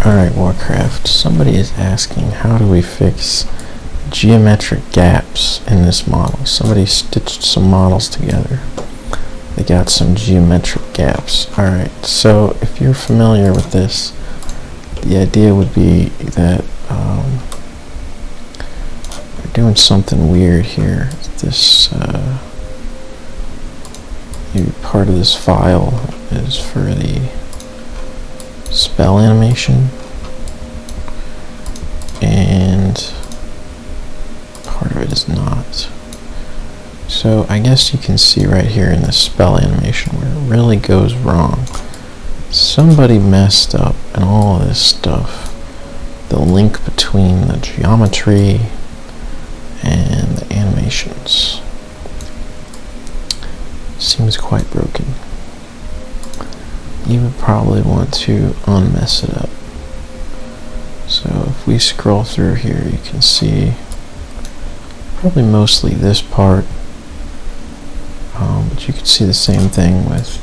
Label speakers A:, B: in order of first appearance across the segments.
A: Alright, Warcraft, somebody is asking how do we fix geometric gaps in this model. Somebody stitched some models together. They got some geometric gaps. Alright, so if you're familiar with this, the idea would be that we're doing something weird here. This part of this file is for the spell animation, and part of it is not. So I guess you can see right here in the spell animation where it really goes wrong. Somebody messed up in all of this stuff. The link between the geometry and the animations seems quite broken. You would probably want to unmess it up. So if we scroll through here, you can see probably mostly this part, but you can see the same thing with,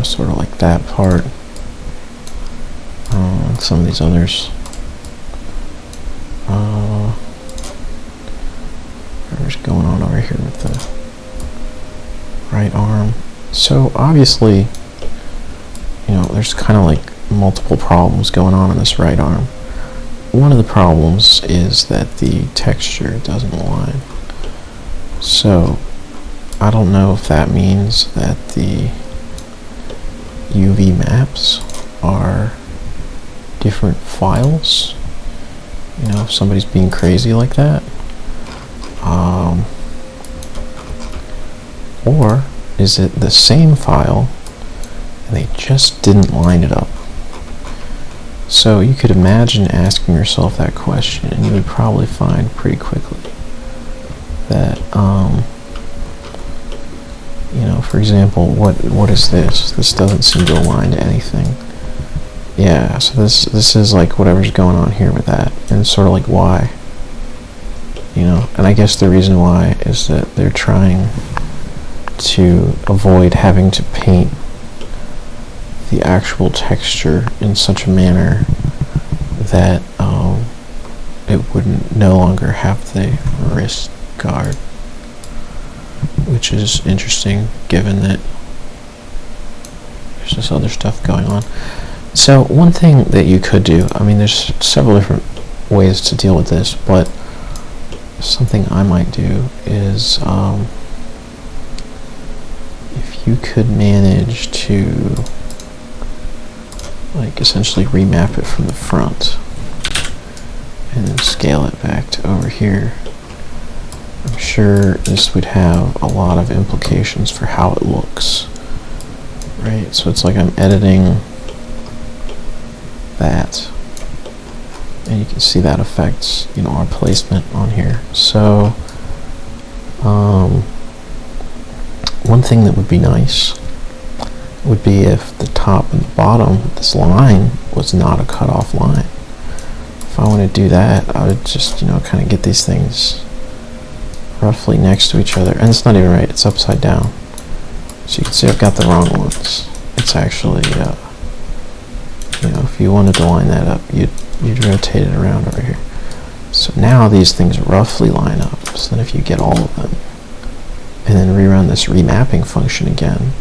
A: sort of like that part, and some of these others. Whatever's going on over here with the right arm. So obviously, there's kind of like multiple problems going on in this right arm. One of the problems is that the texture doesn't align. So I don't know if that means that the UV maps are different files. If somebody's being crazy like that. Or is it the same file and they just didn't line it up? So you could imagine asking yourself that question, and you would probably find pretty quickly that, for example, what is this? This doesn't seem to align to anything. Yeah, so this is like whatever's going on here with that, and it's sort of like why, and I guess the reason why is that they're trying to avoid having to paint the actual texture in such a manner that it wouldn't no longer have the wrist guard, which is interesting given that there's this other stuff going on. So one thing that you could do, there's several different ways to deal with this, but something I might do is if you could manage to essentially remap it from the front and then scale it back to over here, I'm sure this would have a lot of implications for how it looks, right? So it's like I'm editing that, and you can see that affects our placement on here. So one thing that would be nice would be if the top and the bottom, this line, was not a cutoff line. If I want to do that, I would just kind of get these things roughly next to each other, and it's not even right, it's upside down. So you can see I've got the wrong ones. It's actually if you wanted to line that up, you'd rotate it around over here. So now these things roughly line up. So then if you get all of them and then rerun this remapping function again,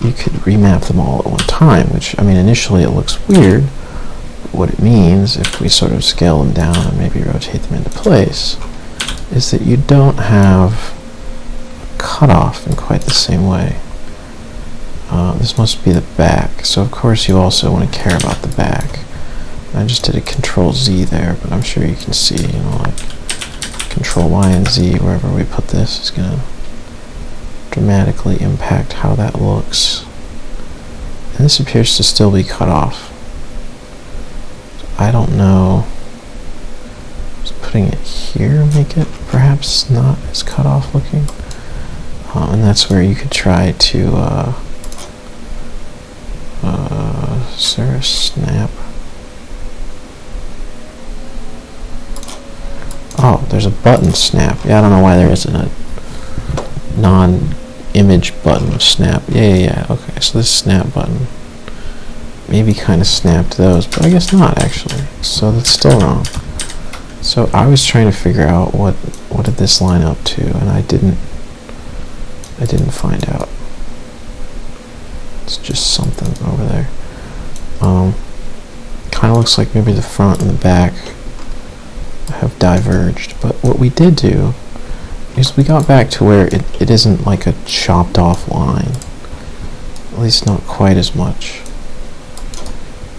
A: you could remap them all at one time, which, initially it looks weird. What it means, if we sort of scale them down and maybe rotate them into place, is that you don't have a cutoff in quite the same way. This must be the back, so of course you also want to care about the back. I just did a Control Z there, but I'm sure you can see, Control Y and Z, wherever we put this, is going to dramatically impact how that looks. And this appears to still be cut off. So I don't know. Just putting it here make it perhaps not as cut off looking. And that's where you could try to is there a snap? Oh, there's a button snap. Yeah, I don't know why there isn't a non-image button snap. Yeah. Okay, so this snap button maybe kind of snapped those, but I guess not actually. So that's still wrong. So I was trying to figure out what did this line up to, and I didn't find out. It's just something over there. Kind of looks like maybe the front and the back have diverged, but what we did do is we got back to where it isn't like a chopped off line, at least not quite as much.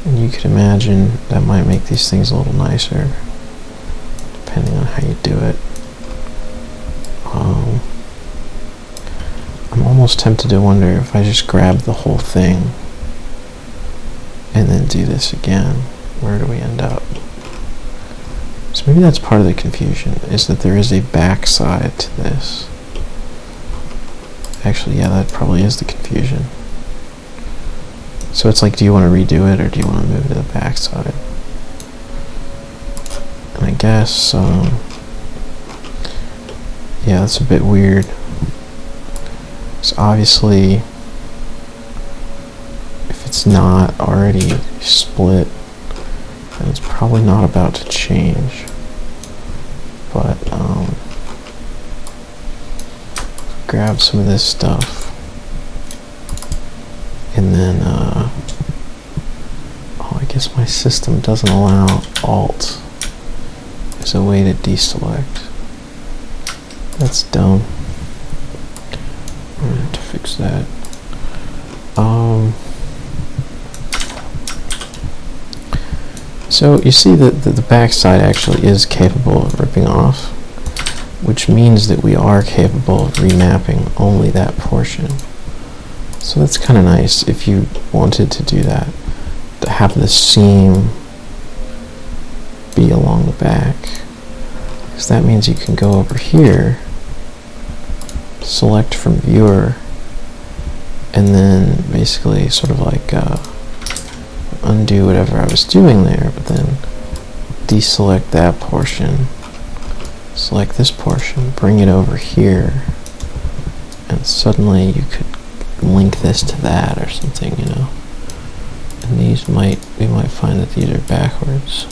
A: And you could imagine that might make these things a little nicer, depending on how you do it. I'm almost tempted to wonder if I just grab the whole thing and then do this again, where do we end up? So maybe that's part of the confusion, is that there is a backside to this. Actually, yeah, that probably is the confusion. So it's like, do you want to redo it, or do you want to move to the backside? And I guess, yeah, that's a bit weird. So obviously, if it's not already split, then it's probably not about to change. But grab some of this stuff, and then oh, I guess my system doesn't allow Alt as a way to deselect. That's dumb. I'm gonna have to fix that. So you see that the backside actually is capable of ripping off, which means that we are capable of remapping only that portion. So that's kind of nice if you wanted to do that, to have the seam be along the back, because that means you can go over here, select from viewer, and then basically sort of like undo whatever I was doing there, but then deselect that portion, select this portion, bring it over here, and suddenly you could link this to that or something, you know. And these we might find that these are backwards,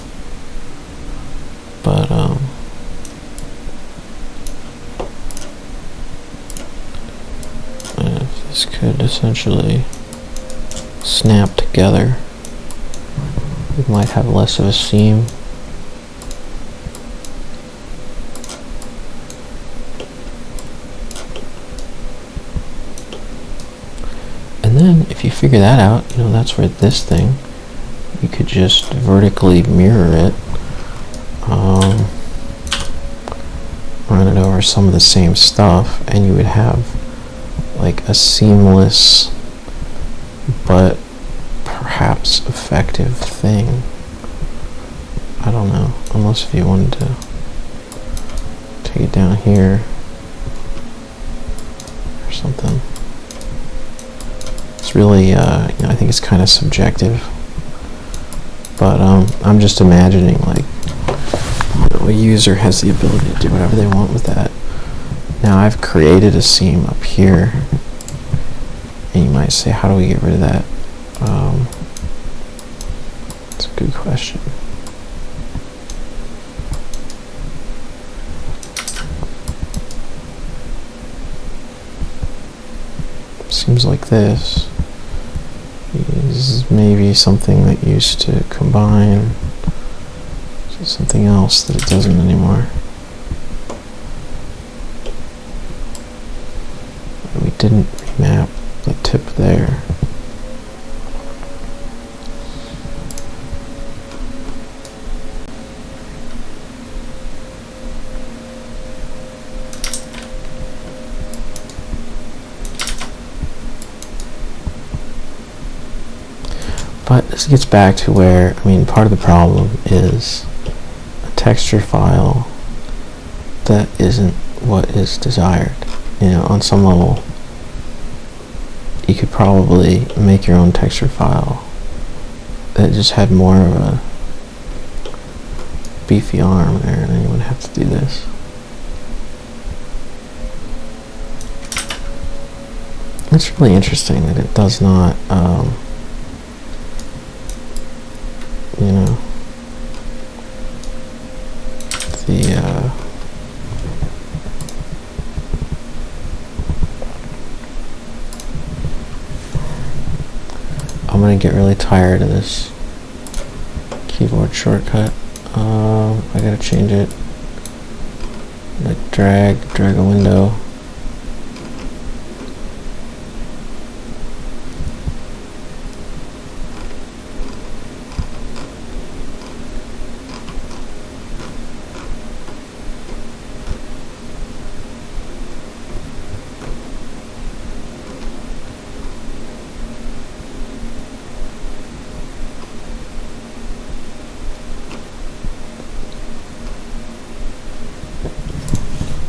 A: but this could essentially snap together, we might have less of a seam. And then if you figure that out, you know, that's where this thing, you could just vertically mirror it, run it over some of the same stuff, and you would have like a seamless but perhaps effective thing. I don't know, unless if you wanted to take it down here or something. It's really, you know, I think it's kind of subjective, but I'm just imagining like, you know, a user has the ability to do whatever they want with that. Now I've created a seam up here, and you might say, how do we get rid of that? That's a good question. Seems like this is maybe something that used to combine to something else that it doesn't anymore. We didn't remap the tip there. But this gets back to where, I mean, part of the problem is a texture file that isn't what is desired. You know, on some level, you could probably make your own texture file that just had more of a beefy arm there, and then you wouldn't have to do this. It's really interesting that it does not the I'm gonna get really tired of this keyboard shortcut. I gotta change it. Like drag a window.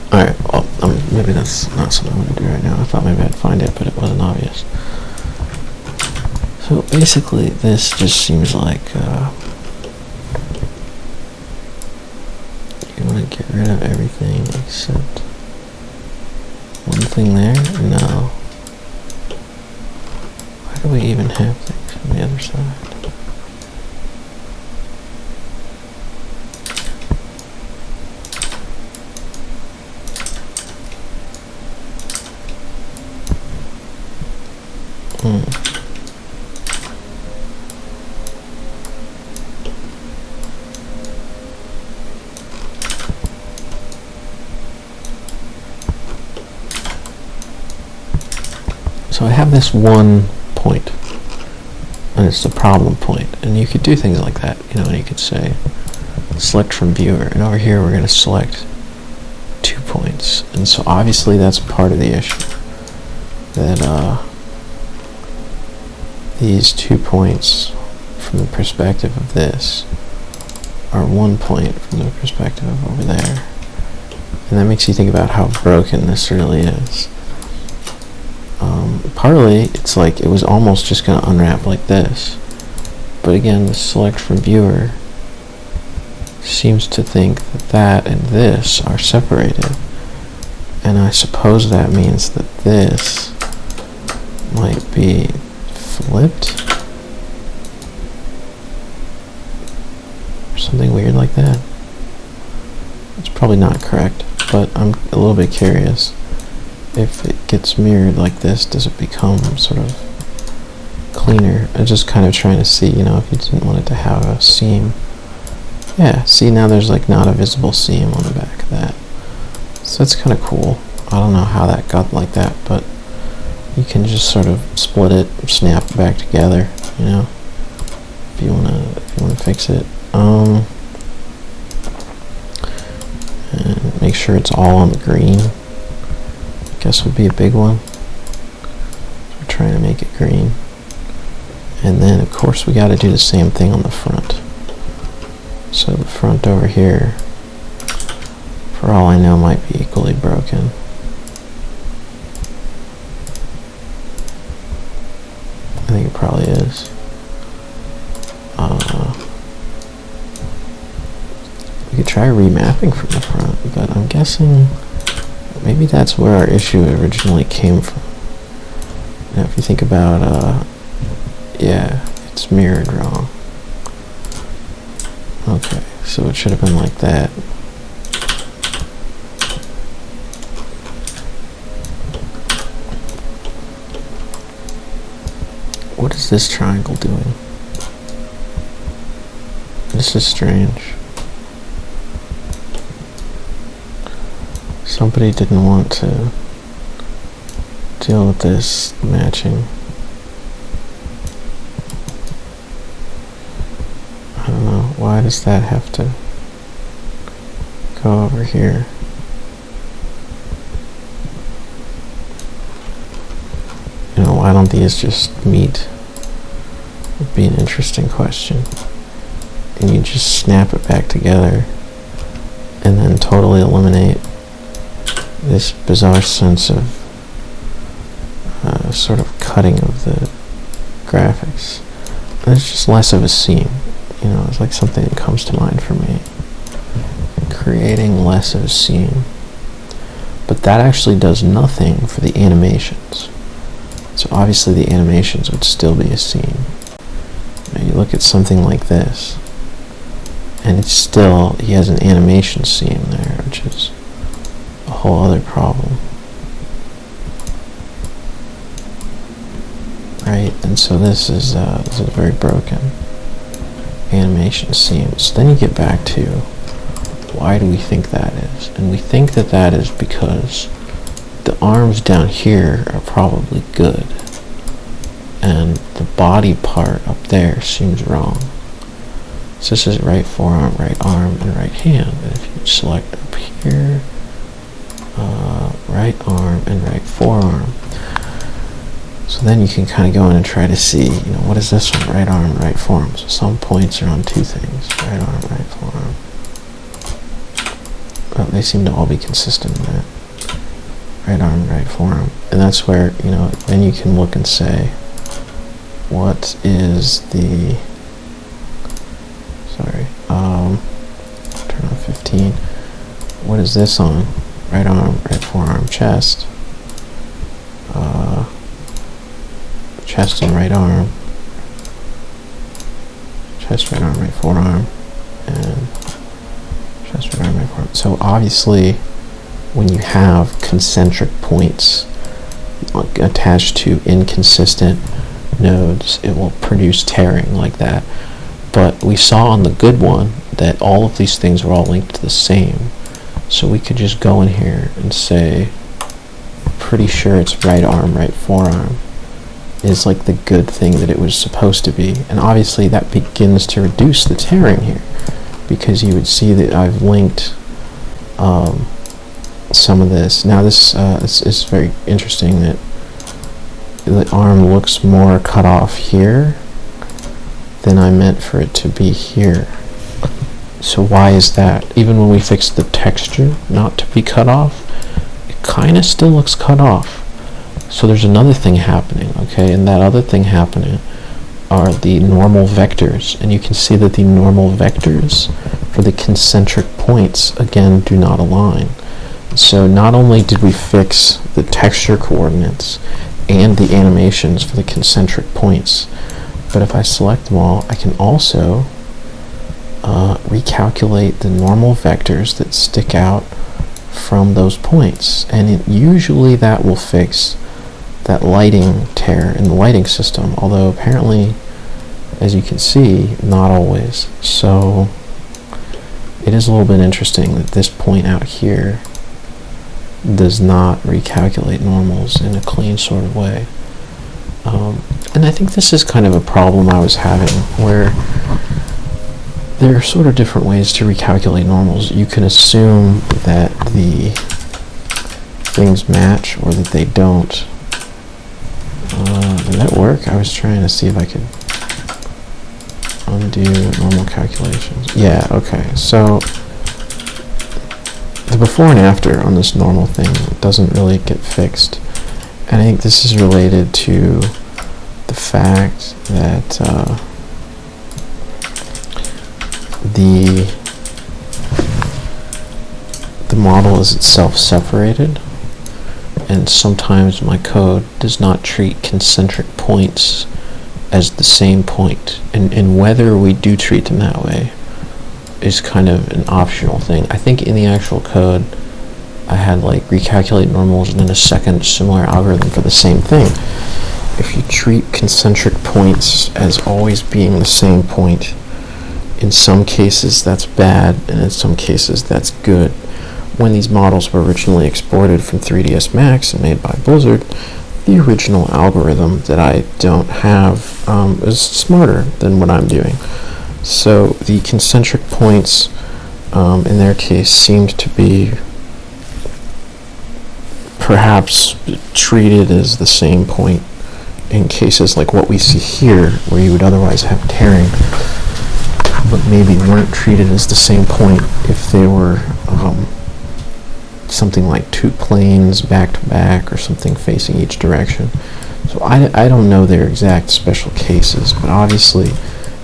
A: Alright, well, maybe that's not something I'm going to do right now. I thought maybe I'd find it, but it wasn't obvious. So basically, this just seems like you want to get rid of everything except one thing there? No. Why do we even have things on the other side? So I have this one point, and it's the problem point, and you could do things like that, you know, and you could say select from viewer, and over here we're going to select 2 points, and so obviously that's part of the issue, that these 2 points from the perspective of this are 1 point from the perspective of over there, and that makes you think about how broken this really is. Partly, it's like it was almost just going to unwrap like this. But again, the select from viewer seems to think that that and this are separated. And I suppose that means that this might be flipped. Or something weird like that. It's probably not correct, but I'm a little bit curious. If it gets mirrored like this, does it become sort of cleaner? I'm just kind of trying to see, you know, if you didn't want it to have a seam. Yeah, see, now there's like not a visible seam on the back of that. So that's kind of cool. I don't know how that got like that, but you can just sort of split it, snap it back together, you know, if you wanna fix it. And make sure it's all on the green. Guess would be a big one. We're trying to make it green. And then of course we got to do the same thing on the front. So the front over here, for all I know, might be equally broken. I think it probably is. We could try remapping from the front, but I'm guessing maybe that's where our issue originally came from. Now if you think about, yeah, it's mirrored wrong. Okay, so it should have been like that. What is this triangle doing? This is strange. Somebody didn't want to deal with this matching. I don't know, why does that have to go over here? You know, why don't these just meet? Would be an interesting question. And you just snap it back together and then totally eliminate this bizarre sense of sort of cutting of the graphics. There's just less of a seam, you know, it's like something that comes to mind for me. Creating less of a seam. But that actually does nothing for the animations. So obviously the animations would still be a seam. You know, you look at something like this, and it's still, he has an animation seam there, which is a whole other problem. Right, and so this is a very broken animation seam. So then you get back to, why do we think that is? And we think that that is because the arms down here are probably good, and the body part up there seems wrong. So this is right forearm, right arm, and right hand. And if you select up here, right arm and right forearm, so then you can kind of go in and try to see, you know, what is this one? Right arm, right forearm. So some points are on two things, right arm, right forearm. But they seem to all be consistent in that. Right arm, right forearm. And that's where, you know, then you can look and say, what is the, sorry, turn on 15. What is this on? Right arm, right forearm, chest. Chest and right arm. Chest, right arm, right forearm. And chest, right arm, right forearm. So obviously, when you have concentric points attached to inconsistent nodes, it will produce tearing like that. But we saw on the good one that all of these things are all linked to the same. So we could just go in here and say, pretty sure it's right arm, right forearm is like the good thing that it was supposed to be. And obviously that begins to reduce the tearing here, because you would see that I've linked some of this. Now this is very interesting that the arm looks more cut off here than I meant for it to be here. So why is that? Even when we fix the texture not to be cut off, it kind of still looks cut off. So there's another thing happening, okay? And that other thing happening are the normal vectors. And you can see that the normal vectors for the concentric points, again, do not align. So not only did we fix the texture coordinates and the animations for the concentric points, but if I select them all, I can also recalculate the normal vectors that stick out from those points. And usually that will fix that lighting tear in the lighting system, although apparently, as you can see, not always. So it is a little bit interesting that this point out here does not recalculate normals in a clean sort of way. And I think this is kind of a problem I was having, where there are sort of different ways to recalculate normals. You can assume that the things match or that they don't. Did that work? I was trying to see if I could undo normal calculations. Yeah, okay. So the before and after on this normal thing doesn't really get fixed. And I think this is related to the fact that the model is itself separated, and sometimes my code does not treat concentric points as the same point, and whether we do treat them that way is kind of an optional thing. I think in the actual code I had like recalculate normals and then a second similar algorithm for the same thing. If you treat concentric points as always being the same point, in some cases that's bad, and in some cases that's good. When these models were originally exported from 3ds Max and made by Blizzard, the original algorithm that I don't have is smarter than what I'm doing. So the concentric points in their case seemed to be perhaps treated as the same point in cases like what we see here, where you would otherwise have tearing, but maybe weren't treated as the same point if they were something like two planes back to back or something facing each direction. So I don't know their exact special cases, but obviously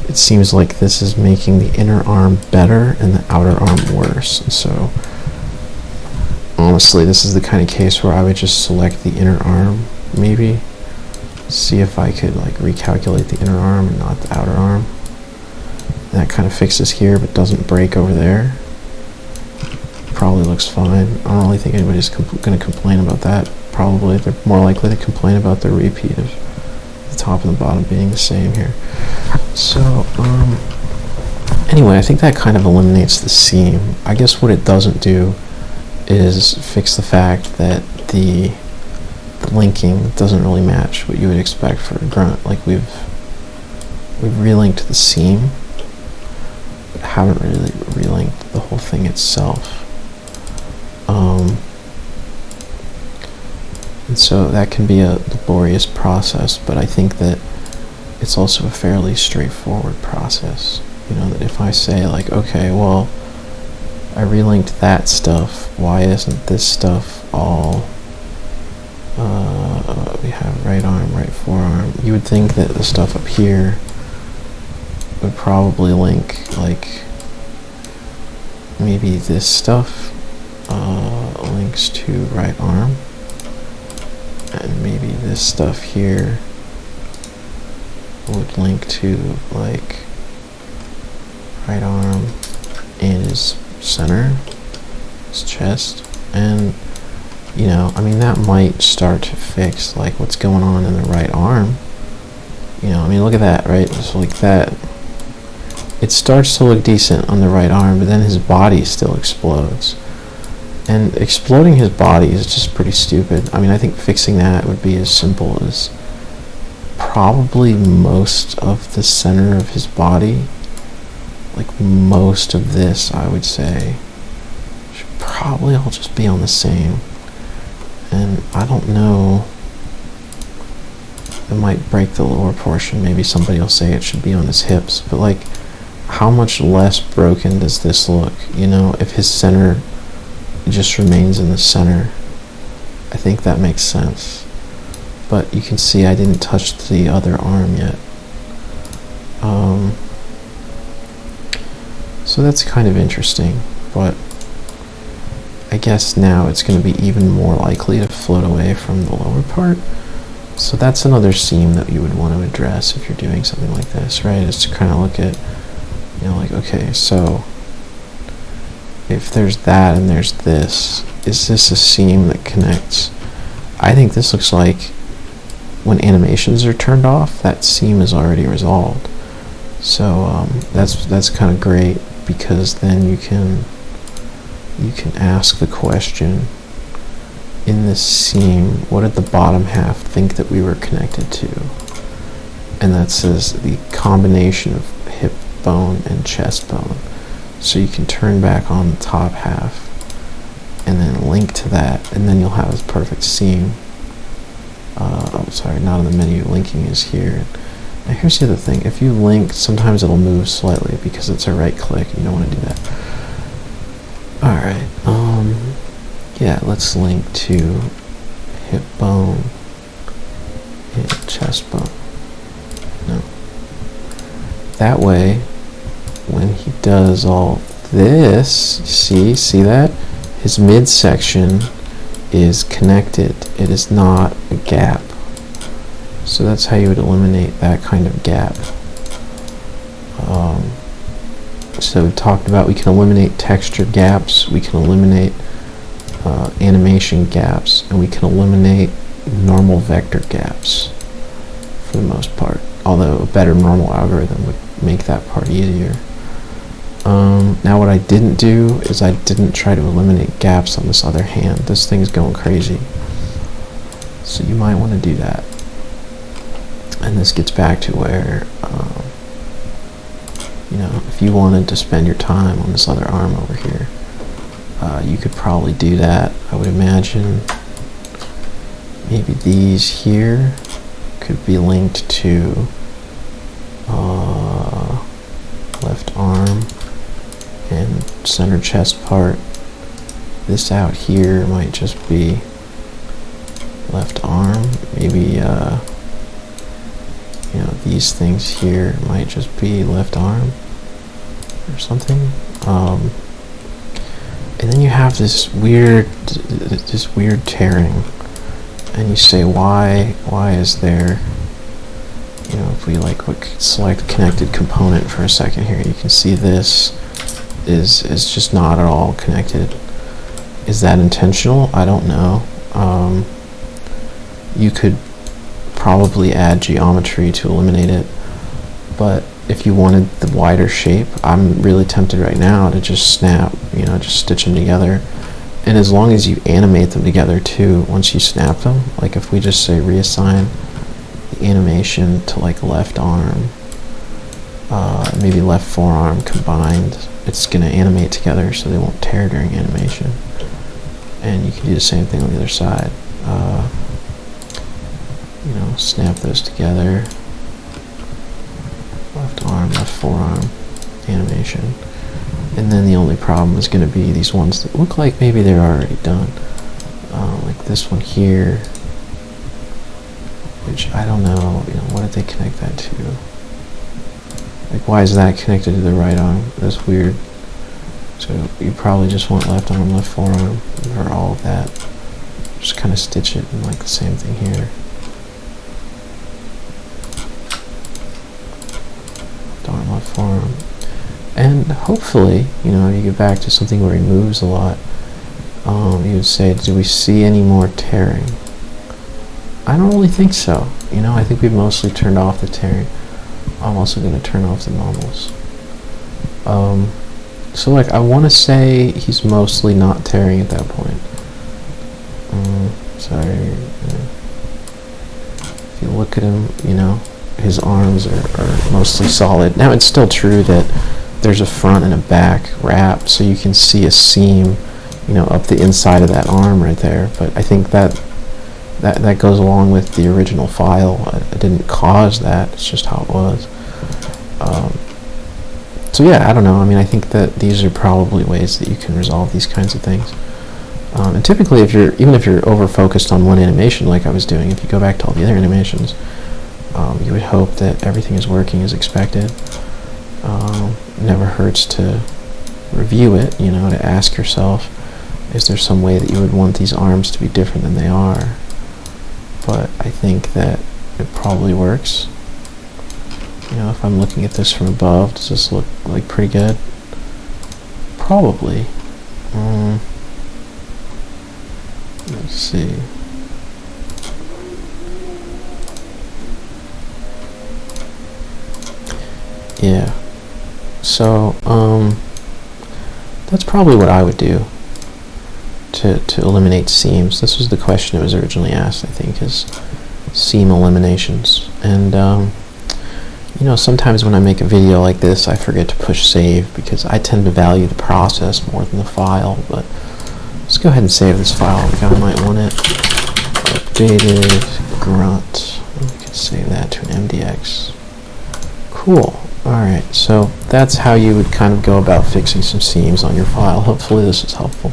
A: it seems like this is making the inner arm better and the outer arm worse. And so honestly, this is the kind of case where I would just select the inner arm, maybe see if I could like recalculate the inner arm and not the outer arm. that kind of fixes here but doesn't break over there. Probably looks fine. I don't really think anybody's going to complain about that. Probably they're more likely to complain about the repeat of the top and the bottom being the same here. So anyway, I think that kind of eliminates the seam. I guess what it doesn't do is fix the fact that the linking doesn't really match what you would expect for a grunt. Like we've relinked the seam, but haven't really relinked the whole thing itself. And so that can be a laborious process, but I think that it's also a fairly straightforward process. You know, that if I say like, okay, well, I relinked that stuff, why isn't this stuff all, we have right arm, right forearm. You would think that the stuff up here would probably link, like, maybe this stuff links to right arm, and maybe this stuff here would link to, like, right arm and his center, his chest, and you know, I mean, that might start to fix like what's going on in the right arm. You know, I mean, look at that, right? Just like that, it starts to look decent on the right arm, but then his body still explodes, and exploding his body is just pretty stupid. I mean, I think fixing that would be as simple as probably most of the center of his body, like most of this, I would say, should probably all just be on the same. And I don't know, it might break the lower portion. Maybe somebody will say it should be on his hips, but like, how much less broken does this look? You know, if his center just remains in the center, I think that makes sense. But you can see I didn't touch the other arm yet. So that's kind of interesting, but I guess now it's going to be even more likely to float away from the lower part. So that's another seam that you would want to address if you're doing something like this, right? Is to kind of look at, you know, like, okay, so if there's that and there's this, is this a seam that connects? I think this looks like when animations are turned off, that seam is already resolved. So that's kind of great, because then you can ask the question, in this seam, what did the bottom half think that we were connected to? And that says the combination of hip bone and chest bone. So you can turn back on the top half and then link to that, and then you'll have this perfect seam. I'm sorry, not in the menu. Linking is here. Now here's the other thing. If you link, sometimes it'll move slightly because it's a right click. You don't want to do that. Alright, yeah, let's link to hip bone and chest bone. No. That way, when he does all this, see that? His midsection is connected. It is not a gap. So that's how you would eliminate that kind of gap. So we talked about, we can eliminate texture gaps, we can eliminate animation gaps, and we can eliminate normal vector gaps for the most part. Although a better normal algorithm would make that part easier. Now what I didn't do is I didn't try to eliminate gaps on this other hand. This thing's going crazy. So you might want to do that. And this gets back to where, you know, if you wanted to spend your time on this other arm over here, you could probably do that. I would imagine maybe these here could be linked to left arm and center chest part. This out here might just be left arm. Maybe you know, these things here might just be left arm or something. And then you have this weird tearing, and you say, why is there, you know, if we like select connected component for a second here, you can see this is just not at all connected. Is that intentional? I don't know. You could probably add geometry to eliminate it, but if you wanted the wider shape, I'm really tempted right now to just snap, you know, just stitch them together. And as long as you animate them together too, once you snap them, like if we just say reassign the animation to like left arm, maybe left forearm combined, it's going to animate together so they won't tear during animation. And you can do the same thing on the other side. You know, snap those together. Left arm, left forearm, animation. And then the only problem is going to be these ones that look like maybe they're already done. Like this one here, which I don't know, you know, what did they connect that to? Like, why is that connected to the right arm? That's weird. So you probably just want left arm, left forearm, or all of that. Just kind of stitch it, and like the same thing here. Left arm, left forearm. And hopefully, you know, you get back to something where he moves a lot. You would say, do we see any more tearing? I don't really think so. You know, I think we've mostly turned off the tearing. I'm also going to turn off the normals. So like, I want to say he's mostly not tearing at that point. Sorry. If you look at him, you know, his arms are mostly solid. Now, it's still true that there's a front and a back wrap, so you can see a seam, you know, up the inside of that arm right there. But I think that goes along with the original file. I didn't cause that. It's just how it was. So yeah, I don't know. I mean, I think that these are probably ways that you can resolve these kinds of things. And typically, even if you're over focused on one animation, like I was doing, if you go back to all the other animations, you would hope that everything is working as expected. Never hurts to review it, you know, to ask yourself, is there some way that you would want these arms to be different than they are? But I think that it probably works. You know, if I'm looking at this from above, does this look like pretty good? Probably. Let's see. Yeah. So, that's probably what I would do to eliminate seams. This was the question that was originally asked, I think, is seam eliminations. And, you know, sometimes when I make a video like this, I forget to push save because I tend to value the process more than the file. But let's go ahead and save this file. The guy might want it. Updated grunt. We can save that to an MDX. Cool. Alright, so that's how you would kind of go about fixing some seams on your file. Hopefully this is helpful.